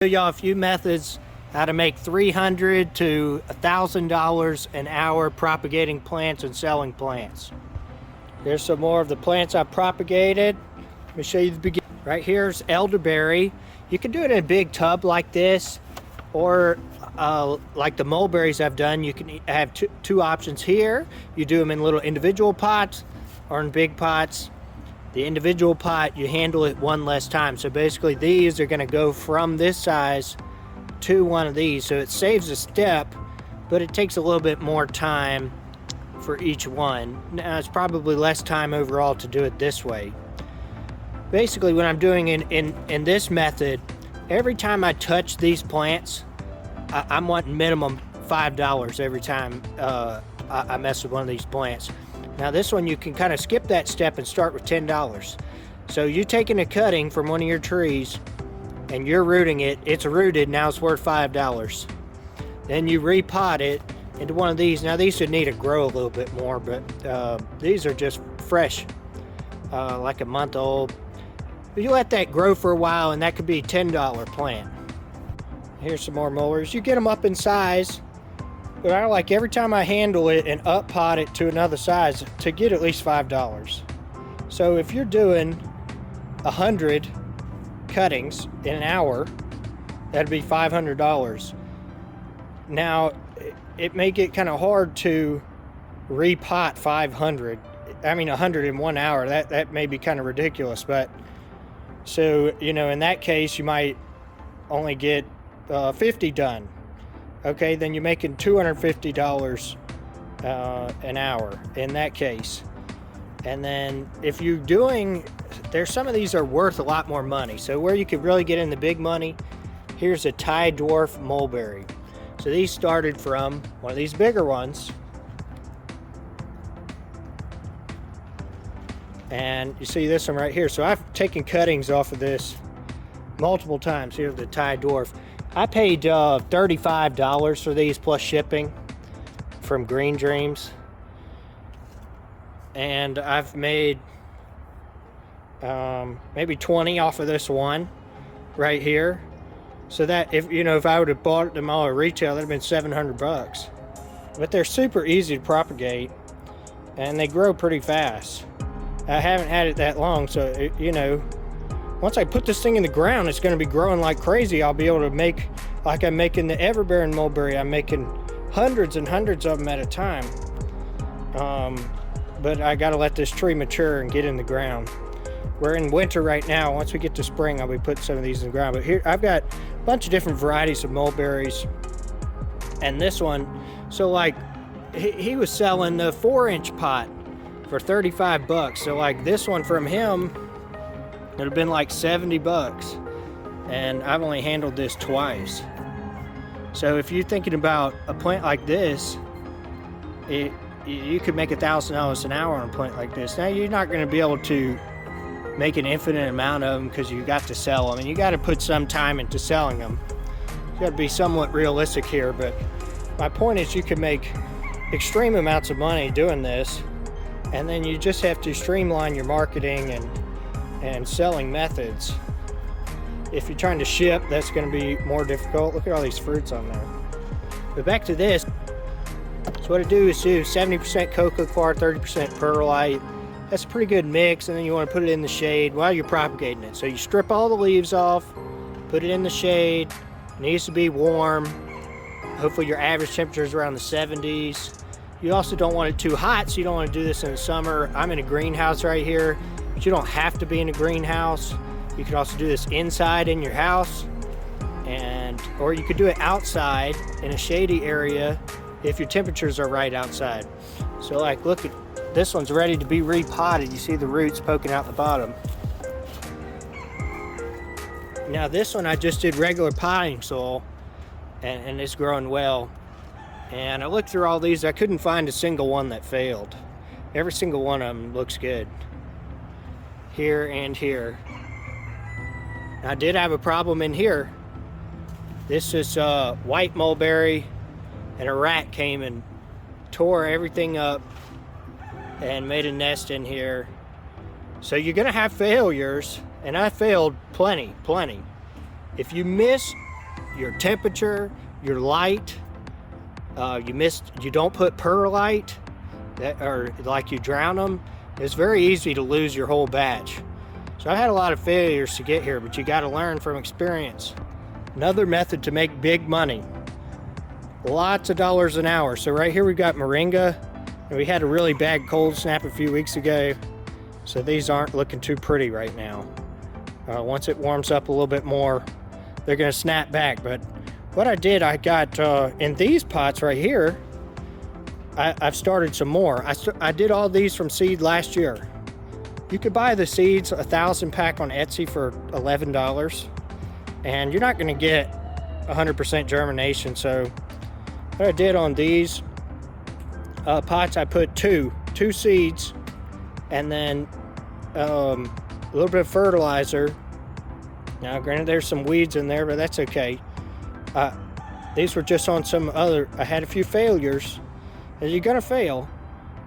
Show y'all a few methods how to make $300 to $1,000 an hour propagating plants and selling plants. Here's some more of the plants I propagated. Let me show you the beginning. Right here's elderberry. You can do it in a big tub like this, or like the mulberries I've done. You can have two options here. You do them in little individual pots or in big pots. The individual pot, you handle it one less time. So basically these are gonna go from this size to one of these. So it saves a step, but it takes a little bit more time for each one. Now it's probably less time overall to do it this way. Basically what I'm doing in this method, every time I touch these plants, I'm wanting minimum $5 every time I mess with one of these plants. Now this one you can kind of skip that step and start with $10. So you're taking a cutting from one of your trees and you're rooting it, it's rooted, now it's worth $5. Then you repot it into one of these. Now these would need to grow a little bit more, but these are just fresh, like a month old. But you let that grow for a while and that could be a $10 plant. Here's some more mulberries. You get them up in size, but I like every time I handle it and up pot it to another size to get at least $5. So if you're doing 100 cuttings in an hour, that'd be $500. Now it may get kind of hard to repot 500. I mean 100 in 1 hour. That may be kind of ridiculous, but so you know, in that case you might only get 50 done. Okay, then you're making $250 an hour in that case. And then if you're doing, there's some of these are worth a lot more money. So where you could really get in the big money, here's a Thai dwarf mulberry. So these started from one of these bigger ones. And you see this one right here. So I've taken cuttings off of this multiple times. Here's the Thai dwarf. I paid $35 for these plus shipping from Green Dreams, and I've made maybe 20 off of this one right here. So that if I would have bought them all at retail, that'd have been 700 bucks. But they're super easy to propagate and they grow pretty fast. I haven't had it that long, so once I put this thing in the ground, it's going to be growing like crazy. I'll be able to make, like I'm making the Everbearing mulberry, I'm making hundreds and hundreds of them at a time. But I got to let this tree mature and get in the ground. We're in winter right now. Once we get to spring, I'll be putting some of these in the ground. But here, I've got a bunch of different varieties of mulberries. And this one, so like, he was selling the 4-inch pot for 35 bucks. So like this one from him, it would have been like 70 bucks, and I've only handled this twice. So if you're thinking about a plant like this, you could make $1,000 an hour on a plant like this. Now you're not going to be able to make an infinite amount of them because you got to sell them, and you got to put some time into selling them. You got to be somewhat realistic here, but my point is you can make extreme amounts of money doing this, and then you just have to streamline your marketing and selling methods. If you're trying to ship, that's going to be more difficult. Look at all these fruits on there. But back to this. So what I do is do 70% cocoa coir, 30% perlite. That's a pretty good mix, and then you want to put it in the shade while you're propagating it. So you strip all the leaves off, put it in the shade. It needs to be warm. Hopefully your average temperature is around the 70s. You also don't want it too hot, so you don't want to do this in the summer. I'm in a greenhouse right here. But you don't have to be in a greenhouse. You can also do this inside in your house, or you could do it outside in a shady area if your temperatures are right outside. So like, look at this one's ready to be repotted. You see the roots poking out the bottom. Now this one I just did regular potting soil, and it's growing well. And I looked through all these, I couldn't find a single one that failed. Every single one of them looks good. Here and here. I did have a problem in here. This is white mulberry, and a rat came and tore everything up and made a nest in here. So you're gonna have failures, and I failed plenty. If you miss your temperature, your light. You don't put perlite, or like you drown them. It's very easy to lose your whole batch. So I had a lot of failures to get here, but you got to learn from experience. Another method to make big money. Lots of dollars an hour. So right here we got moringa, and we had a really bad cold snap a few weeks ago. So these aren't looking too pretty right now. Once it warms up a little bit more, they're gonna snap back. But what I did, I got in these pots right here, I've started some more. I did all these from seed last year. You could buy the seeds, 1,000 pack on Etsy for $11, and you're not gonna get 100% germination. So what I did on these pots, I put two seeds, and then a little bit of fertilizer. Now granted there's some weeds in there, but that's okay. These were just on some other, I had a few failures, and you're gonna fail,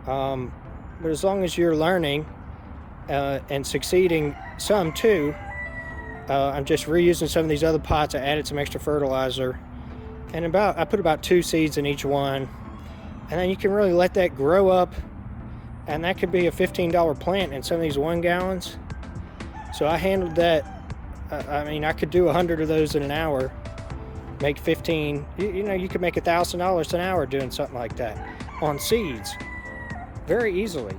but as long as you're learning and succeeding some too. I'm just reusing some of these other pots. I added some extra fertilizer, and I put about 2 seeds in each one, and then you can really let that grow up, and that could be a $15 plant in some of these 1 gallons. So I handled that. I mean, I could do 100 of those in an hour, make 15. You know, you could make $1,000 an hour doing something like that on seeds very easily.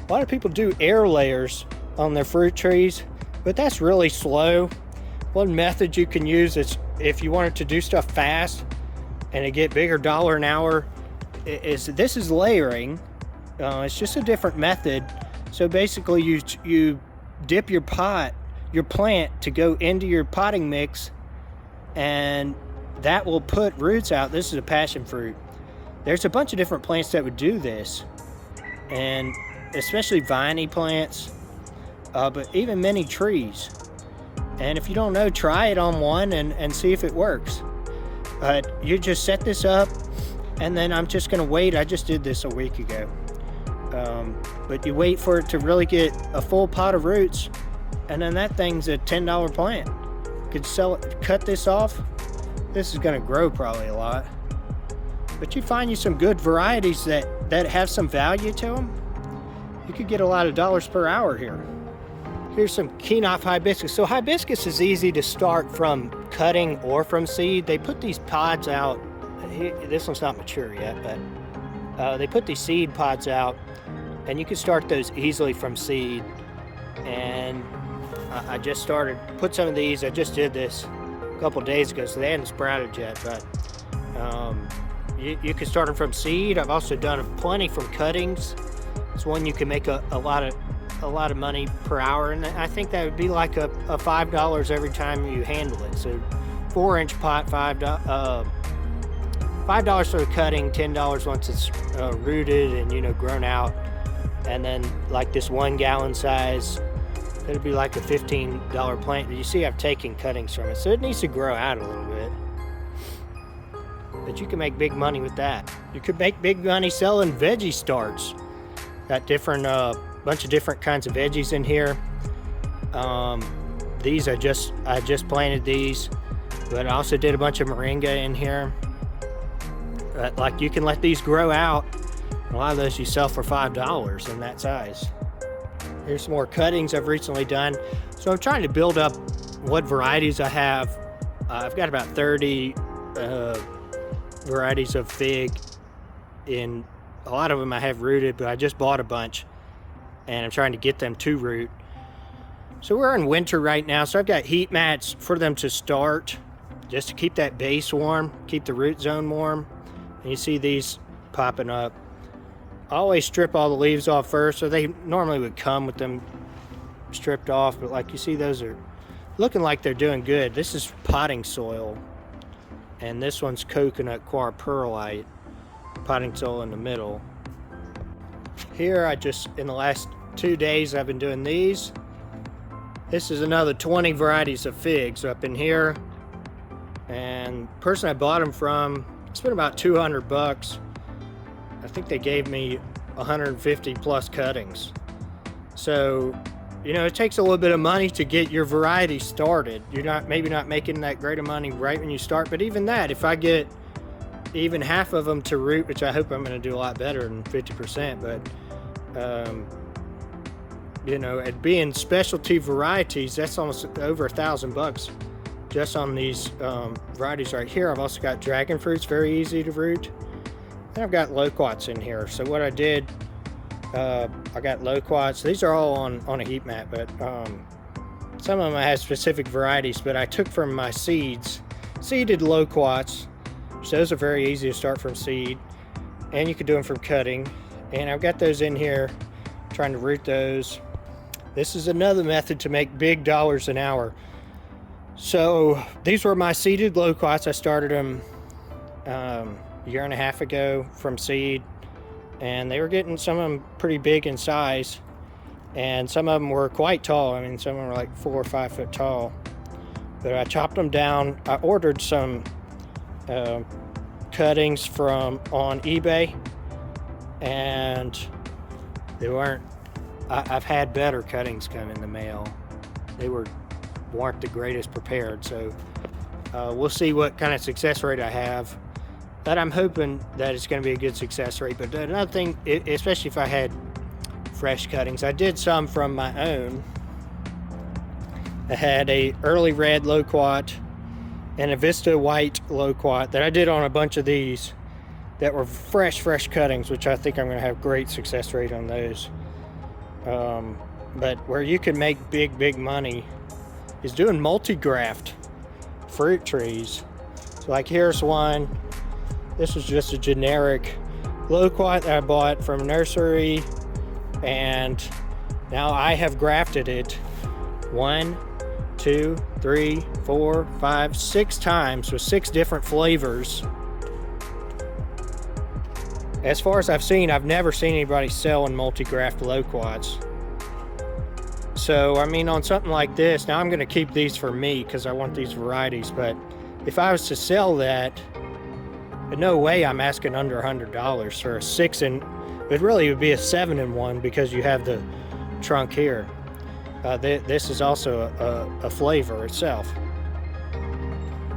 A lot of people do air layers on their fruit trees, but that's really slow. One method you can use is, if you wanted to do stuff fast and to get bigger dollar an hour, this is layering. It's just a different method. So basically you dip your plant to go into your potting mix, and that will put roots out. This is a passion fruit. There's a bunch of different plants that would do this, and especially viney plants, but even many trees. And if you don't know, try it on one and see if it works. But you just set this up, and then I'm just gonna wait. I just did this a week ago. But you wait for it to really get a full pot of roots, and then that thing's a $10 plant. You could sell it, cut this off. This is gonna grow probably a lot. But you find you some good varieties that have some value to them. You could get a lot of dollars per hour here. Here's some Kenoff hibiscus. So hibiscus is easy to start from cutting or from seed. They put these pods out. This one's not mature yet, but they put these seed pods out, and you can start those easily from seed. And I just put some of these. I just did this a couple days ago, so they hadn't sprouted yet, but you can start them from seed. I've also done plenty from cuttings. It's one you can make a lot of money per hour, and I think that would be like a $5 every time you handle it. So 4-inch pot, $5 for the cutting, $10 once it's rooted and grown out. And then like this 1 gallon size, it'd be like a $15 plant. You see I've taken cuttings from it, so it needs to grow out a little bit. But you can make big money with that. You could make big money selling veggie starts. Got different bunch of different kinds of veggies in here. These I just planted these, but I also did a bunch of moringa in here. Like you can let these grow out. A lot of those you sell for $5 in that size. Here's some more cuttings I've recently done. So I'm trying to build up what varieties I have. I've got about 30 varieties of fig. In a lot of them I have rooted, but I just bought a bunch, and I'm trying to get them to root. So we're in winter right now, so I've got heat mats for them to start, just to keep that base warm, keep the root zone warm. And you see these popping up. I always strip all the leaves off first, so they normally would come with them stripped off, but like you see, those are looking like they're doing good. This is potting soil, and this one's coconut coir perlite, potting soil in the middle. Here in the last 2 days I've been doing these. This is another 20 varieties of figs up in here, and the person I bought them from spent about $200. I think they gave me 150 plus cuttings. So you know, it takes a little bit of money to get your variety started. You're maybe not making that great of money right when you start, but even that, if I get even half of them to root, which I hope I'm going to do a lot better than 50%, but you know, at being specialty varieties, that's almost over $1,000 just on these varieties right here. I've also got dragon fruits, very easy to root, and I've got loquats in here. So what I did, I got loquats. These are all on a heat map, but some of them I had specific varieties, but I took from my seeded loquats. So those are very easy to start from seed, and you can do them from cutting. And I've got those in here, trying to root those. This is another method to make big dollars an hour. So these were my seeded loquats. I started them a year and a half ago from seed, and they were getting some of them pretty big in size, and some of them were quite tall. I mean, some of them were like 4 or 5 foot tall. But I chopped them down. I ordered some cuttings from on eBay, and they weren't. I've had better cuttings come in the mail. They weren't the greatest prepared, so we'll see what kind of success rate I have. But I'm hoping that it's going to be a good success rate. But another thing, especially if I had fresh cuttings, I did some from my own. I had a early red loquat and a Vista white loquat that I did on a bunch of these that were fresh cuttings, which I think I'm going to have great success rate on those. But where you can make big money is doing multi-graft fruit trees. So like here's one. This was just a generic loquat that I bought from a nursery, and now I have grafted it 1, 2, 3, 4, 5, 6 times with 6 different flavors. As far as I've seen, I've never seen anybody selling multi-graft loquats. So, I mean, on something like this, now I'm going to keep these for me because I want these varieties, but if I was to sell that, no way I'm asking under $100 for a 6 in, it really would be a 7 in 1 because you have the trunk here. This is also a flavor itself.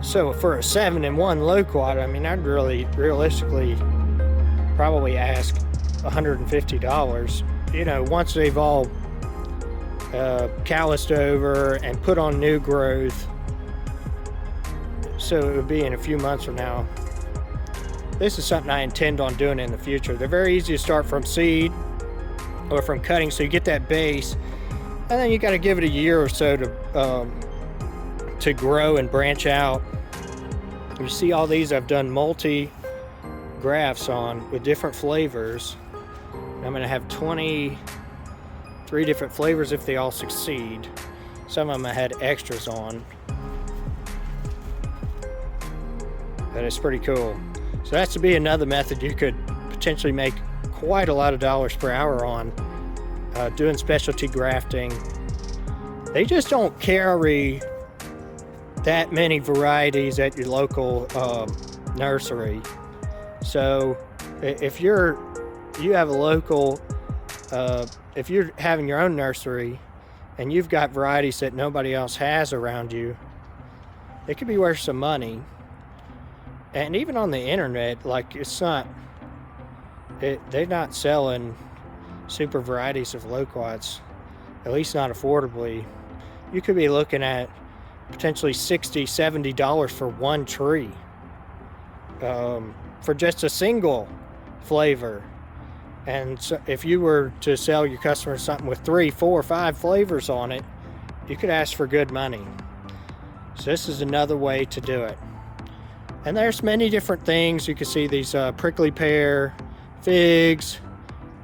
So for a 7 in 1 loquat, I mean, I'd really realistically probably ask $150. You know, once they've all calloused over and put on new growth. So it would be in a few months from now. This is something I intend on doing in the future. They're very easy to start from seed or from cutting, so you get that base, and then you got to give it a year or so to grow and branch out. You see all these I've done multi grafts on with different flavors. I'm going to have 23 different flavors if they all succeed. Some of them I had extras on, but it's pretty cool. So that's to be another method you could potentially make quite a lot of dollars per hour on, doing specialty grafting. They just don't carry that many varieties at your local nursery. So if you have a local, if you're having your own nursery and you've got varieties that nobody else has around you, it could be worth some money. And even on the internet, like they're not selling super varieties of loquats, at least not affordably. You could be looking at potentially $60, $70 for one tree, for just a single flavor. And so if you were to sell your customers something with 3, 4, 5 flavors on it, you could ask for good money. So this is another way to do it. And there's many different things. You can see these prickly pear, figs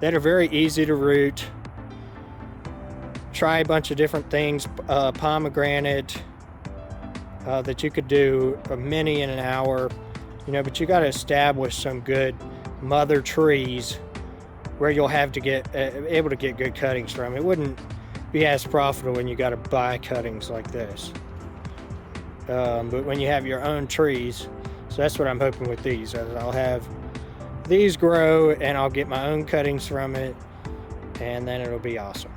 that are very easy to root. Try a bunch of different things, pomegranate that you could do a mini in an hour, you know, but you got to establish some good mother trees where you'll have to get able to get good cuttings from. It wouldn't be as profitable when you got to buy cuttings like this, but when you have your own trees. So that's what I'm hoping with these. I'll have these grow and I'll get my own cuttings from it, and then it'll be awesome.